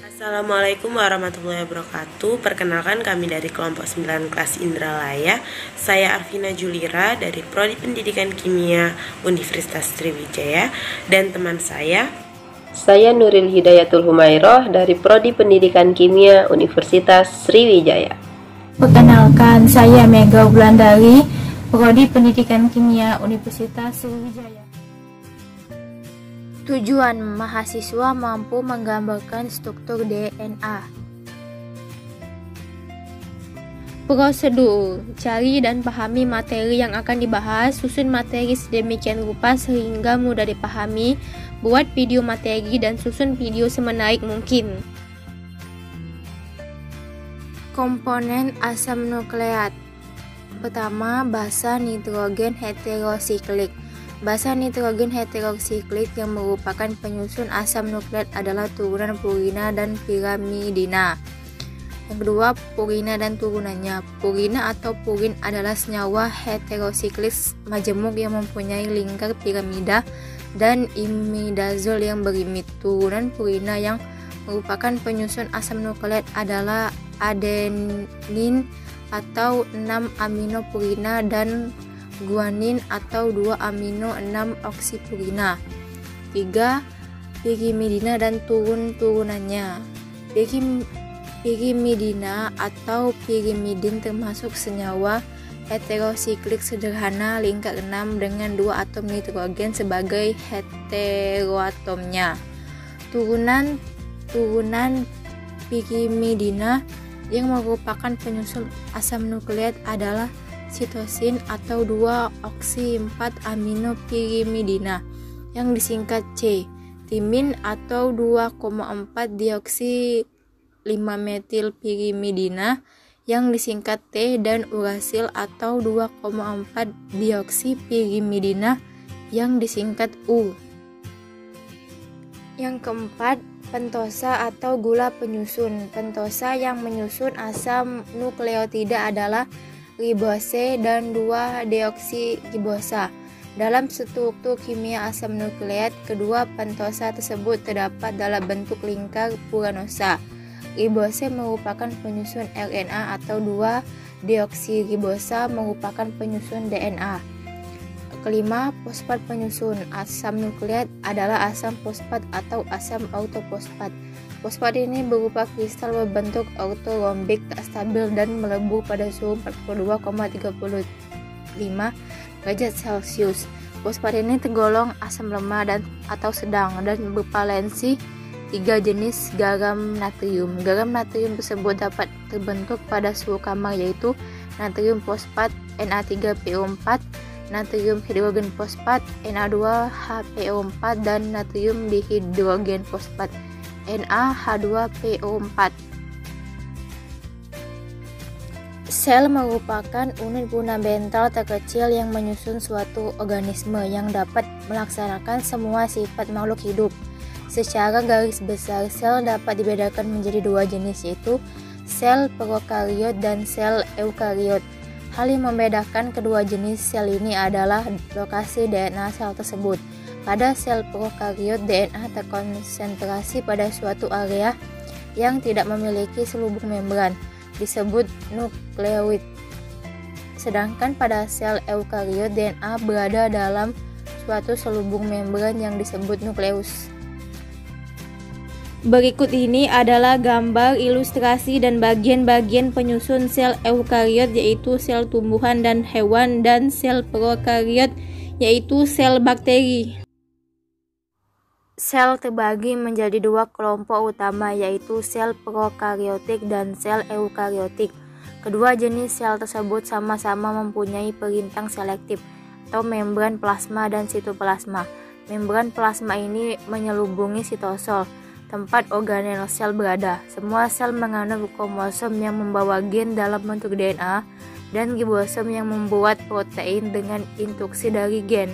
Assalamualaikum warahmatullahi wabarakatuh. Perkenalkan, kami dari kelompok 9 kelas Indralaya. Saya Arvina Julira dari Prodi Pendidikan Kimia Universitas Sriwijaya, dan teman saya Nuril Hidayatul Humairoh dari Prodi Pendidikan Kimia Universitas Sriwijaya. Perkenalkan, saya Mega Wulandari, Prodi Pendidikan Kimia Universitas Sriwijaya. Tujuan mahasiswa mampu menggambarkan struktur DNA. Prosedur: cari dan pahami materi yang akan dibahas, susun materi sedemikian rupa sehingga mudah dipahami, buat video materi dan susun video semenarik mungkin. Komponen asam nukleat. Pertama, basa nitrogen heterosiklik. Basa nitrogen heterosiklik yang merupakan penyusun asam nukleat adalah turunan purina dan pirimidina. Yang kedua, purina dan turunannya. Purina atau purin adalah senyawa heterosiklik majemuk yang mempunyai lingkar piramida dan imidazol yang berimid. Turunan purina yang merupakan penyusun asam nukleat adalah adenin atau 6 amino purina dan guanin atau 2 amino 6 oksipurina. 3. Pirimidina dan turun-turunannya. Pirimidina atau pirimidin termasuk senyawa heterosiklik sederhana lingkar 6 dengan 2 atom nitrogen sebagai heteroatomnya. Turunan pirimidina yang merupakan penyusun asam nukleat adalah sitosin atau 2-oksi-4-amino pirimidina yang disingkat C, timin atau 2,4-dioksi-5-metil pirimidina yang disingkat T, dan urasil atau 2,4-dioksi pirimidina yang disingkat U. Yang keempat, pentosa atau gula penyusun. Pentosa yang menyusun asam nukleotida adalah ribose dan 2-deoksiribosa. Dalam struktur kimia asam nukleat, kedua pentosa tersebut terdapat dalam bentuk lingkar puranosa. Ribose merupakan penyusun RNA atau 2-deoksiribosa merupakan penyusun DNA. Kelima, fosfat penyusun. Asam nukleat adalah asam fosfat atau asam ortofosfat. Fosfat ini berupa kristal berbentuk ortorombik tak stabil dan melebur pada suhu 42,35 derajat Celcius. Fosfat ini tergolong asam lemah dan atau sedang dan bervalensi 3 jenis garam natrium. Garam natrium tersebut dapat terbentuk pada suhu kamar, yaitu natrium fosfat Na3PO4, natrium hidrogen fosfat Na2HPO4, dan natrium dihidrogen fosfat NaH2PO4. Sel merupakan unit fundamental terkecil yang menyusun suatu organisme yang dapat melaksanakan semua sifat makhluk hidup. Secara garis besar, sel dapat dibedakan menjadi 2 jenis, yaitu sel prokariot dan sel eukariot. Hal yang membedakan kedua jenis sel ini adalah lokasi DNA sel tersebut. Pada sel prokariot, DNA terkonsentrasi pada suatu area yang tidak memiliki selubung membran, disebut nukleoid. Sedangkan pada sel eukariot, DNA berada dalam suatu selubung membran yang disebut nukleus. Berikut ini adalah gambar ilustrasi dan bagian-bagian penyusun sel eukariot, yaitu sel tumbuhan dan hewan, dan sel prokariot, yaitu sel bakteri. Sel terbagi menjadi 2 kelompok utama, yaitu sel prokariotik dan sel eukariotik. Kedua jenis sel tersebut sama-sama mempunyai perintang selektif atau membran plasma dan sitoplasma. Membran plasma ini menyelubungi sitosol, tempat organel sel berada. Semua sel mengandung kromosom yang membawa gen dalam bentuk DNA dan ribosom yang membuat protein dengan instruksi dari gen.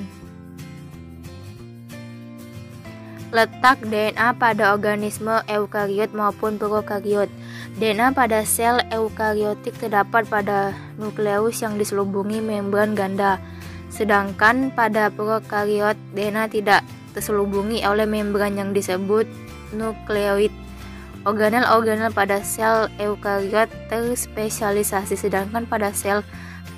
Letak DNA pada organisme eukariot maupun prokariot. DNA pada sel eukariotik terdapat pada nukleus yang diselubungi membran ganda. Sedangkan pada prokariot, DNA tidak terselubungi oleh membran yang disebut nukleoid. Organel-organel pada sel eukariot terspesialisasi, sedangkan pada sel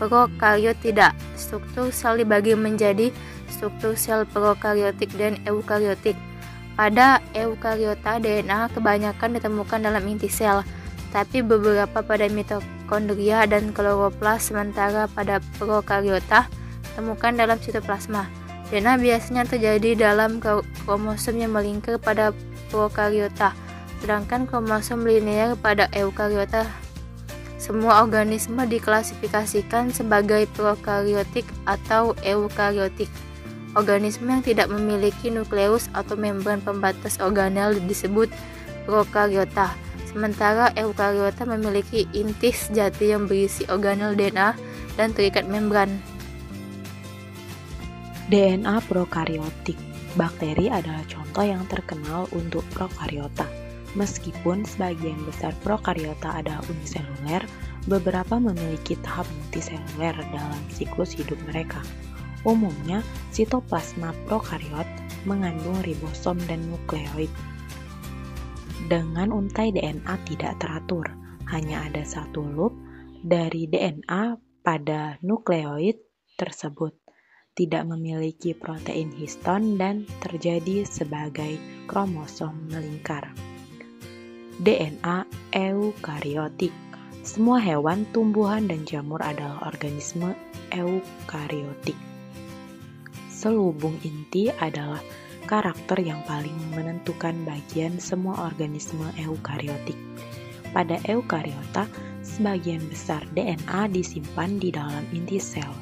prokariot tidak. Struktur sel dibagi menjadi struktur sel prokariotik dan eukariotik. Pada eukariota, DNA kebanyakan ditemukan dalam inti sel, tapi beberapa pada mitokondria dan kloroplas, sementara pada prokariota ditemukan dalam sitoplasma. DNA biasanya terjadi dalam kromosom yang melingkar pada prokariota, sedangkan kromosom linear pada eukariota. Semua organisme diklasifikasikan sebagai prokariotik atau eukariotik. Organisme yang tidak memiliki nukleus atau membran pembatas organel disebut prokariota, sementara eukariota memiliki inti sejati yang berisi organel DNA dan terikat membran. DNA prokariotik. Bakteri adalah contoh yang terkenal untuk prokariota. Meskipun sebagian besar prokariota adalah uniseluler, beberapa memiliki tahap multiseluler dalam siklus hidup mereka. Umumnya, sitoplasma prokariot mengandung ribosom dan nukleoid. Dengan untai DNA tidak teratur, hanya ada satu loop dari DNA pada nukleoid tersebut, tidak memiliki protein histon dan terjadi sebagai kromosom melingkar. DNA eukariotik. Semua hewan, tumbuhan, dan jamur adalah organisme eukariotik. Selubung inti adalah karakter yang paling menentukan bagian semua organisme eukariotik. Pada eukariota, sebagian besar DNA disimpan di dalam inti sel.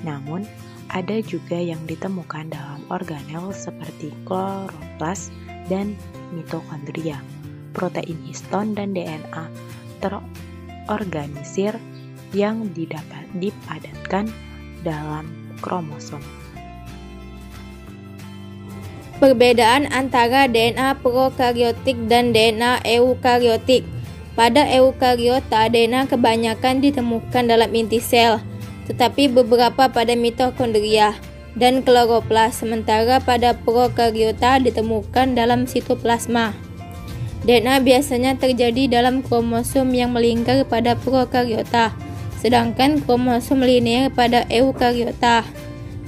Namun, ada juga yang ditemukan dalam organel seperti kloroplas dan mitokondria. Protein histon dan DNA terorganisir yang dipadatkan dalam kromosom. Perbedaan antara DNA prokariotik dan DNA eukariotik. Pada eukariota, DNA kebanyakan ditemukan dalam inti sel, tetapi beberapa pada mitokondria dan kloroplas, sementara pada prokariota ditemukan dalam sitoplasma. DNA biasanya terjadi dalam kromosom yang melingkar pada prokariota, sedangkan kromosom linear pada eukariota.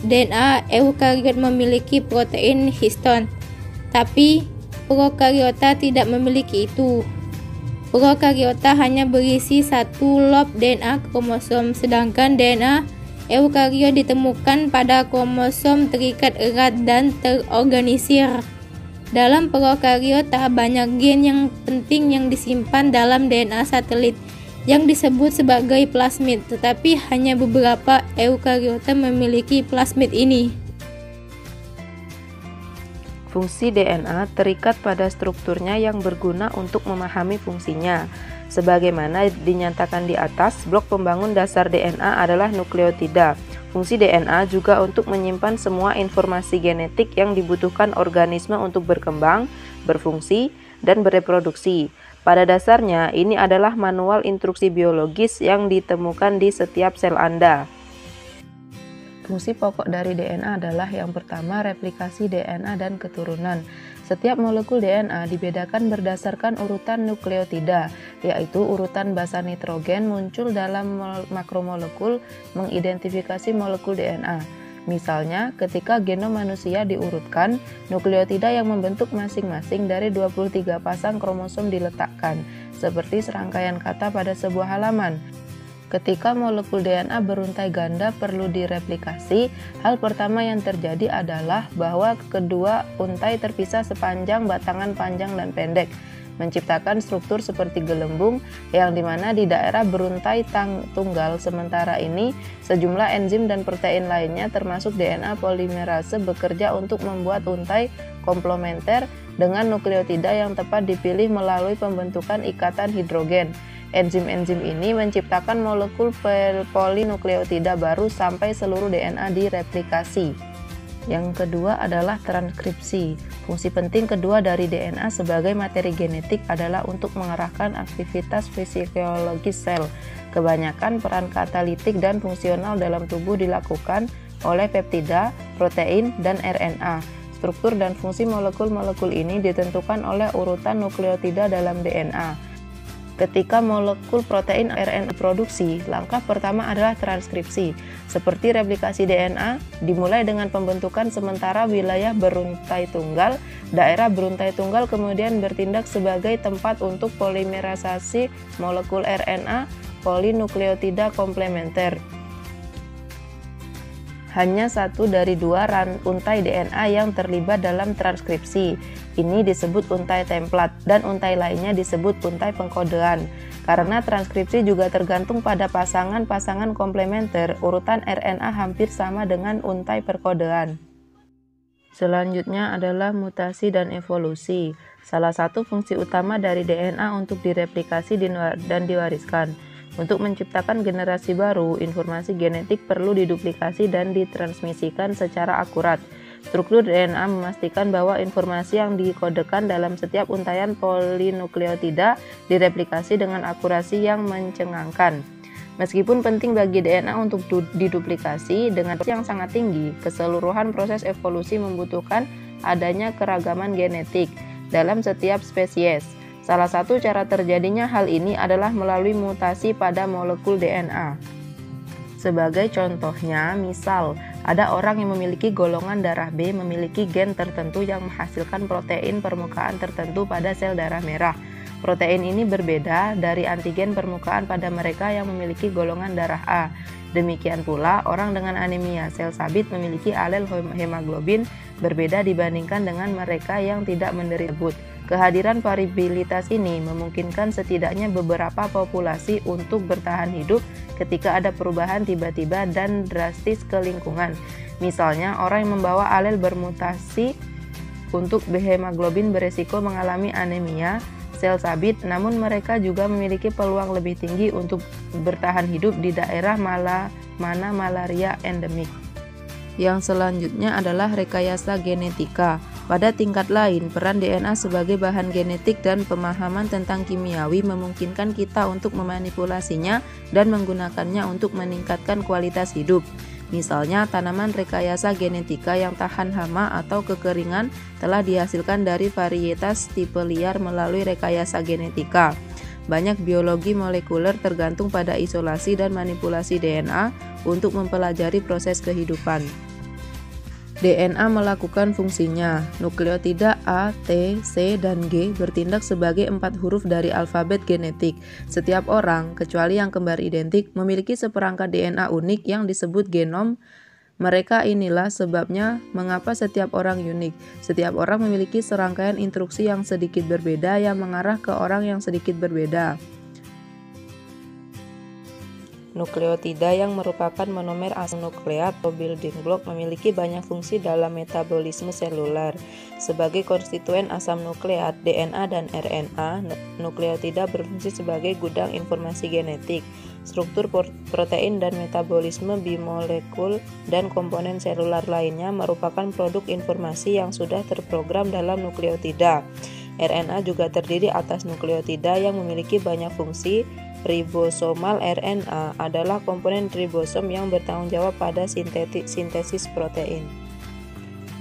DNA eukariot memiliki protein histon, tapi prokariota tidak memiliki itu. Prokariota hanya berisi satu loop DNA kromosom, sedangkan DNA eukariot ditemukan pada kromosom terikat erat dan terorganisir. Dalam prokariota, banyak gen yang penting yang disimpan dalam DNA satelit yang disebut sebagai plasmid, tetapi hanya beberapa eukariota memiliki plasmid ini. Fungsi DNA terikat pada strukturnya yang berguna untuk memahami fungsinya. Sebagaimana dinyatakan di atas, blok pembangun dasar DNA adalah nukleotida. Fungsi DNA juga untuk menyimpan semua informasi genetik yang dibutuhkan organisme untuk berkembang, berfungsi, dan bereproduksi. Pada dasarnya, ini adalah manual instruksi biologis yang ditemukan di setiap sel Anda. Fungsi pokok dari DNA adalah yang pertama, replikasi DNA dan keturunan. Setiap molekul DNA dibedakan berdasarkan urutan nukleotida, yaitu urutan basa nitrogen muncul dalam makromolekul mengidentifikasi molekul DNA. Misalnya, ketika genom manusia diurutkan, nukleotida yang membentuk masing-masing dari 23 pasang kromosom diletakkan, seperti serangkaian kata pada sebuah halaman. Ketika molekul DNA beruntai ganda perlu direplikasi, hal pertama yang terjadi adalah bahwa kedua untai terpisah sepanjang batangan panjang dan pendek, menciptakan struktur seperti gelembung yang dimana di daerah beruntai tunggal. Sementara ini, sejumlah enzim dan protein lainnya termasuk DNA polimerase bekerja untuk membuat untai komplementer dengan nukleotida yang tepat dipilih melalui pembentukan ikatan hidrogen. Enzim-enzim ini menciptakan molekul polinukleotida baru sampai seluruh DNA direplikasi. Yang kedua adalah transkripsi. Fungsi penting kedua dari DNA sebagai materi genetik adalah untuk mengarahkan aktivitas fisiologis sel. Kebanyakan peran katalitik dan fungsional dalam tubuh dilakukan oleh peptida, protein, dan RNA. Struktur dan fungsi molekul-molekul ini ditentukan oleh urutan nukleotida dalam DNA. Ketika molekul protein RNA diproduksi, langkah pertama adalah transkripsi. Seperti replikasi DNA, dimulai dengan pembentukan sementara wilayah beruntai tunggal. Daerah beruntai tunggal kemudian bertindak sebagai tempat untuk polimerisasi molekul RNA polinukleotida komplementer. Hanya satu dari dua untai DNA yang terlibat dalam transkripsi. Ini disebut untai templat dan untai lainnya disebut untai pengkodean. Karena transkripsi juga tergantung pada pasangan-pasangan komplementer, urutan RNA hampir sama dengan untai perkodean. Selanjutnya adalah mutasi dan evolusi. Salah satu fungsi utama dari DNA untuk direplikasi dan diwariskan. Untuk menciptakan generasi baru, informasi genetik perlu diduplikasi dan ditransmisikan secara akurat. Struktur DNA memastikan bahwa informasi yang dikodekan dalam setiap untaian polinukleotida direplikasi dengan akurasi yang mencengangkan. Meskipun penting bagi DNA untuk diduplikasi dengan yang sangat tinggi, keseluruhan proses evolusi membutuhkan adanya keragaman genetik dalam setiap spesies. Salah satu cara terjadinya hal ini adalah melalui mutasi pada molekul DNA. Sebagai contohnya, misal ada orang yang memiliki golongan darah B memiliki gen tertentu yang menghasilkan protein permukaan tertentu pada sel darah merah. Protein ini berbeda dari antigen permukaan pada mereka yang memiliki golongan darah A. Demikian pula, orang dengan anemia sel sabit memiliki alel hemoglobin berbeda dibandingkan dengan mereka yang tidak menderita tersebut. Kehadiran variabilitas ini memungkinkan setidaknya beberapa populasi untuk bertahan hidup ketika ada perubahan tiba-tiba dan drastis ke lingkungan. Misalnya, orang yang membawa alel bermutasi untuk hemoglobin beresiko mengalami anemia sel sabit, namun mereka juga memiliki peluang lebih tinggi untuk bertahan hidup di daerah mana malaria endemik. Yang selanjutnya adalah rekayasa genetika. Pada tingkat lain, peran DNA sebagai bahan genetik dan pemahaman tentang kimiawi memungkinkan kita untuk memanipulasinya dan menggunakannya untuk meningkatkan kualitas hidup. Misalnya, tanaman rekayasa genetika yang tahan hama atau kekeringan telah dihasilkan dari varietas tipe liar melalui rekayasa genetika. Banyak biologi molekuler tergantung pada isolasi dan manipulasi DNA untuk mempelajari proses kehidupan. DNA melakukan fungsinya. Nukleotida A, T, C, dan G bertindak sebagai 4 huruf dari alfabet genetik. Setiap orang, kecuali yang kembar identik, memiliki seperangkat DNA unik yang disebut genom. Mereka inilah sebabnya mengapa setiap orang unik. Setiap orang memiliki serangkaian instruksi yang sedikit berbeda yang mengarah ke orang yang sedikit berbeda. Nukleotida yang merupakan monomer asam nukleat atau building block memiliki banyak fungsi dalam metabolisme seluler. Sebagai konstituen asam nukleat, DNA dan RNA, nukleotida berfungsi sebagai gudang informasi genetik, struktur protein dan metabolisme bimolekul dan komponen seluler lainnya merupakan produk informasi yang sudah terprogram dalam nukleotida. RNA juga terdiri atas nukleotida yang memiliki banyak fungsi. Ribosomal RNA adalah komponen ribosom yang bertanggung jawab pada sintesis protein.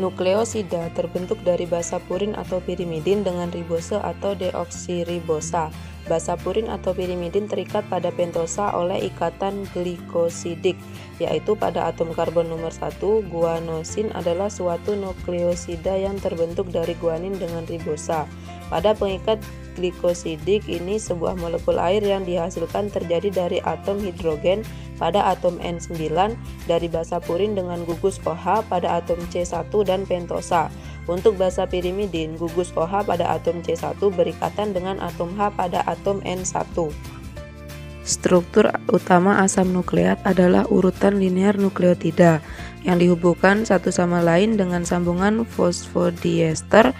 Nukleosida terbentuk dari basa purin atau pirimidin dengan ribose atau deoksiribosa. Basa purin atau pirimidin terikat pada pentosa oleh ikatan glikosidik, yaitu pada atom karbon nomor 1. Guanosin adalah suatu nukleosida yang terbentuk dari guanin dengan ribosa. Pada pengikat glikosidik ini, sebuah molekul air yang dihasilkan terjadi dari atom hidrogen pada atom N9, dari basa purin dengan gugus OH pada atom C1 dan pentosa. Untuk basa pirimidin, gugus OH pada atom C1 berikatan dengan atom H pada atom N1. Struktur utama asam nukleat adalah urutan linear nukleotida yang dihubungkan satu sama lain dengan sambungan fosfodiester.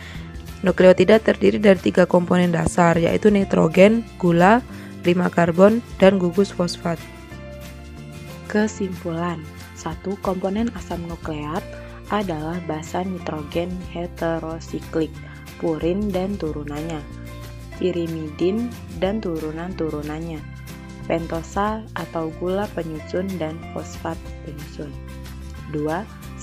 Nukleotida terdiri dari 3 komponen dasar, yaitu nitrogen, gula, 5 karbon, dan gugus fosfat. Kesimpulan, 1. Komponen asam nukleat adalah basa nitrogen heterosiklik, purin dan turunannya, pirimidin dan turunan-turunannya, pentosa atau gula penyusun dan fosfat penyusun. 2.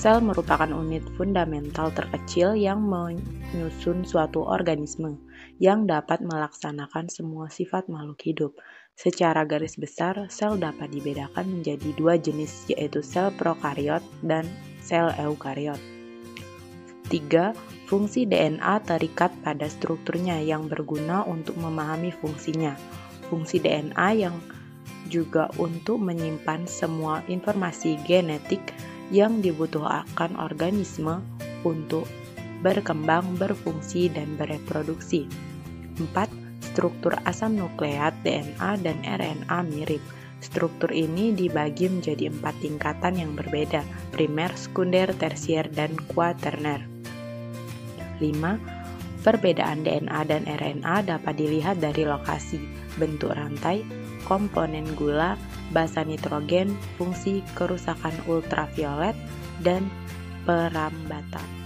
Sel merupakan unit fundamental terkecil yang menyusun suatu organisme yang dapat melaksanakan semua sifat makhluk hidup. Secara garis besar, sel dapat dibedakan menjadi dua jenis, yaitu sel prokariot dan sel eukariot. 3. Fungsi DNA terikat pada strukturnya yang berguna untuk memahami fungsinya. Fungsi DNA yang juga untuk menyimpan semua informasi genetik yang dibutuhkan organisme untuk berkembang, berfungsi, dan bereproduksi. 4. Struktur asam nukleat DNA dan RNA mirip. Struktur ini dibagi menjadi 4 tingkatan yang berbeda, primer, sekunder, tersier, dan kuaterner. 5. Perbedaan DNA dan RNA dapat dilihat dari lokasi, bentuk rantai, komponen gula, basa nitrogen, fungsi kerusakan ultraviolet, dan perambatan.